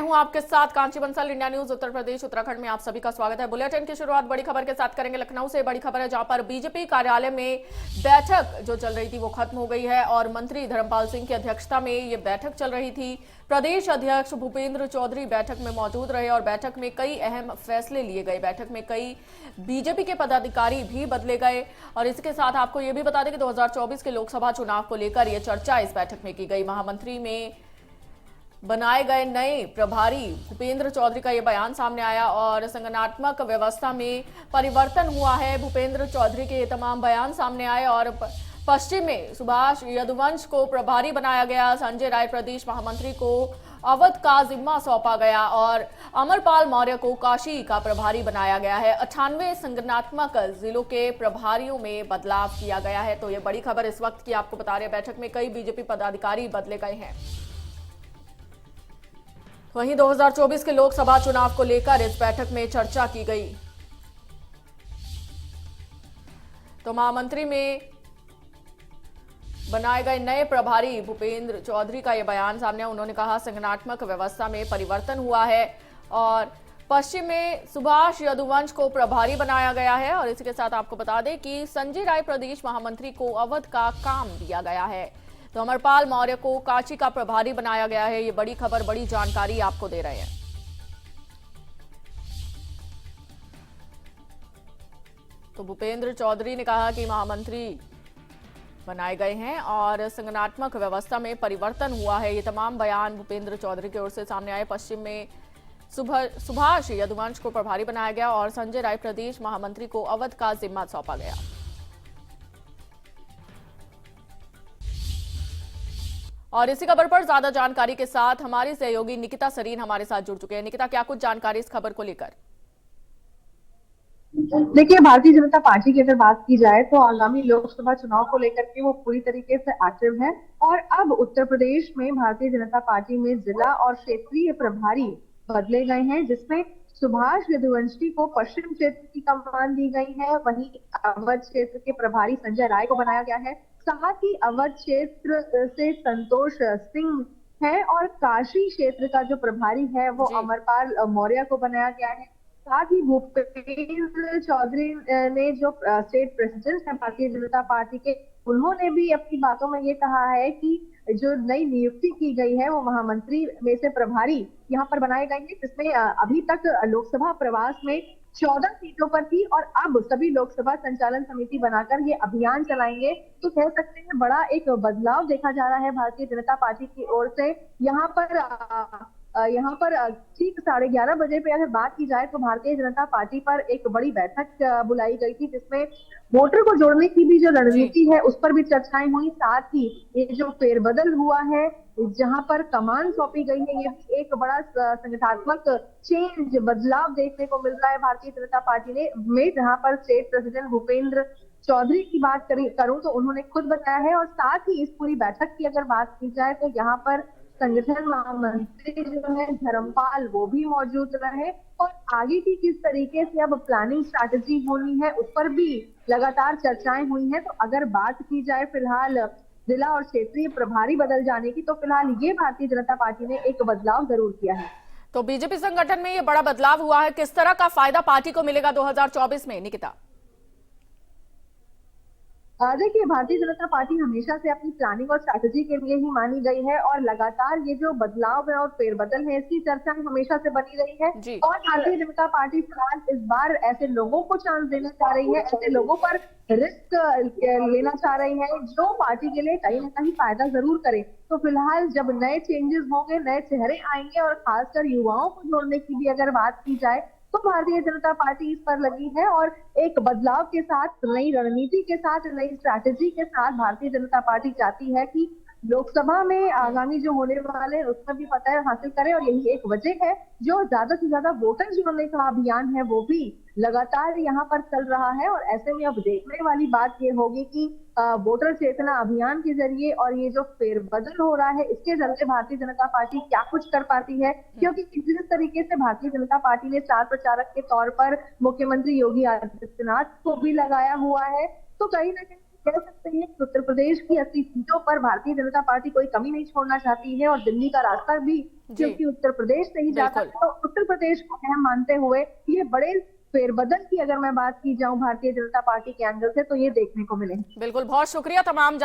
हूं आपके साथ कांची बंसल, इंडिया न्यूज उत्तर प्रदेश उत्तराखंड में आप सभी का स्वागत है। बुलेटिन की शुरुआत बड़ी खबर के साथ करेंगे। लखनऊ से बड़ी खबर है, जहां पर बीजेपी कार्यालय में बैठक जो चल रही थी वो खत्म हो गई है और मंत्री धर्मपाल सिंह की अध्यक्षता में ये बैठक चल रही थी। प्रदेश अध्यक्ष भूपेंद्र चौधरी बैठक में मौजूद रहे और बैठक में कई अहम फैसले लिए गए। बैठक में कई बीजेपी के पदाधिकारी भी बदले गए और इसके साथ आपको ये भी बता दें कि 2024 के लोकसभा चुनाव को लेकर यह चर्चा इस बैठक में की गई। महामंत्री में बनाए गए नए प्रभारी भूपेंद्र चौधरी का यह बयान सामने आया और संगठनात्मक व्यवस्था में परिवर्तन हुआ है। भूपेंद्र चौधरी के ये तमाम बयान सामने आए और पश्चिम में सुभाष यदुवंश को प्रभारी बनाया गया, संजय राय प्रदेश महामंत्री को अवध का जिम्मा सौंपा गया और अमरपाल मौर्य को काशी का प्रभारी बनाया गया है। 98 संगठनात्मक जिलों के प्रभारियों में बदलाव किया गया है। तो ये बड़ी खबर इस वक्त की आपको बता रहे हैं। बैठक में कई बीजेपी पदाधिकारी बदले गए हैं। वहीं 2024 के लोकसभा चुनाव को लेकर इस बैठक में चर्चा की गई। तो महामंत्री में बनाए गए नए प्रभारी भूपेंद्र चौधरी का यह बयान सामने। उन्होंने कहा संगठनात्मक व्यवस्था में परिवर्तन हुआ है और पश्चिम में सुभाष यदुवंश को प्रभारी बनाया गया है और इसी के साथ आपको बता दें कि संजय राय प्रदेश महामंत्री को अवध का काम दिया गया है। तो अमरपाल मौर्य को काशी का प्रभारी बनाया गया है। ये बड़ी खबर, बड़ी जानकारी आपको दे रहे हैं। तो भूपेंद्र चौधरी ने कहा कि महामंत्री बनाए गए हैं और संगठनात्मक व्यवस्था में परिवर्तन हुआ है। ये तमाम बयान भूपेंद्र चौधरी की ओर से सामने आए। पश्चिम में सुभाष यदुवंश को प्रभारी बनाया गया और संजय राय प्रदेश महामंत्री को अवध का जिम्मा सौंपा गया। और इसी खबर पर ज्यादा जानकारी के साथ हमारी सहयोगी निकिता सरीन हमारे साथ जुड़ चुके हैं। निकिता, क्या कुछ जानकारी इस खबर को लेकर? देखिए, भारतीय जनता पार्टी की अगर बात की जाए तो आगामी लोकसभा चुनाव को लेकर के वो पूरी तरीके से एक्टिव है और अब उत्तर प्रदेश में भारतीय जनता पार्टी में जिला और क्षेत्रीय प्रभारी बदले गए हैं, जिसमें सुभाष यदुवंशी को पश्चिम क्षेत्र की कमान दी गई है। वहीं अवध क्षेत्र के प्रभारी संजय राय को बनाया गया है। साथ ही अवध क्षेत्र से संतोष सिंह है और काशी क्षेत्र का जो प्रभारी है वो अमरपाल मौर्य को बनाया गया है। साथ ही भूपेंद्र चौधरी ने जो स्टेट प्रेसिडेंट है भारतीय जनता पार्टी के, उन्होंने भी अपनी बातों में ये कहा है कि जो नई नियुक्ति की गई है वो महामंत्री में से प्रभारी यहाँ पर बनाए गए हैं, जिसमें अभी तक लोकसभा प्रवास में 14 सीटों पर थी और अब सभी लोकसभा संचालन समिति बनाकर ये अभियान चलाएंगे। तो कह सकते हैं बड़ा एक बदलाव देखा जा रहा है भारतीय जनता पार्टी की ओर से। यहाँ पर ठीक 11:30 बजे पे अगर बात की जाए तो भारतीय जनता पार्टी पर एक बड़ी बैठक बुलाई गई थी, जिसमें वोटर को जोड़ने की भी जो रणनीति है उस पर भी चर्चाएं हुई। साथ ही ये जो फेरबदल हुआ है, जहां पर कमान सौंपी गई है, ये एक बड़ा संगठनात्मक चेंज, बदलाव देखने को मिल रहा है भारतीय जनता पार्टी में जहां पर स्टेट प्रेसिडेंट भूपेंद्र चौधरी की बात करूं तो उन्होंने खुद बताया है। और साथ ही इस पूरी बैठक की अगर बात की जाए तो यहाँ पर संगठन महामंत्री जो है धर्मपाल, वो भी मौजूद रहे और आगे की किस तरीके से अब प्लानिंग स्ट्रैटेजी होनी है उस पर भी लगातार चर्चाएं हुई हैं। तो अगर बात की जाए फिलहाल जिला और क्षेत्रीय प्रभारी बदल जाने की, तो फिलहाल ये भारतीय जनता पार्टी ने एक बदलाव जरूर किया है। तो बीजेपी संगठन में ये बड़ा बदलाव हुआ है, किस तरह का फायदा पार्टी को मिलेगा 2024 में, निकिता? देखिए, भारतीय जनता पार्टी हमेशा से अपनी प्लानिंग और स्ट्रैटेजी के लिए ही मानी गई है और लगातार ये जो बदलाव है और फेरबदल है इसकी चर्चा हमेशा से बनी रही है। और भारतीय जनता पार्टी फिलहाल इस बार ऐसे लोगों को चांस देना चाह रही है, ऐसे लोगों पर रिस्क लेना चाह रही है जो पार्टी के लिए कहीं ना कहीं फायदा जरूर करे। तो फिलहाल जब नए चेंजेस होंगे, नए चेहरे आएंगे और खासकर युवाओं को जोड़ने की भी अगर बात की जाए तो भारतीय जनता पार्टी इस पर लगी है और एक बदलाव के साथ, नई रणनीति के साथ, नई स्ट्रैटेजी के साथ भारतीय जनता पार्टी चाहती है कि लोकसभा में आगामी जो होने वाले उसमें भी फतह हासिल करे। और यही एक वजह है जो ज्यादा से ज्यादा वोटर जोड़ने का अभियान है वो भी लगातार यहाँ पर चल रहा है। और ऐसे में अब देखने वाली बात ये होगी कि वोटर चेतना अभियान के जरिए और ये जो फेरबदल हो रहा है इसके जरिए भारतीय जनता पार्टी क्या कुछ कर पाती है, क्योंकि जिस तरीके से भारतीय जनता पार्टी ने स्टार प्रचारक के तौर पर मुख्यमंत्री योगी आदित्यनाथ को भी लगाया हुआ है, तो कहीं ना कहीं कह सकते हैं कि उत्तर प्रदेश की 80 सीटों पर भारतीय जनता पार्टी कोई कमी नहीं छोड़ना चाहती है और दिल्ली का रास्ता भी क्योंकि उत्तर प्रदेश से ही जाता है, तो उत्तर प्रदेश को अहम मानते हुए ये बड़े फेरबदल की अगर मैं बात की जाऊं भारतीय जनता पार्टी के एंगल से तो ये देखने को मिले। बिल्कुल, बहुत शुक्रिया तमाम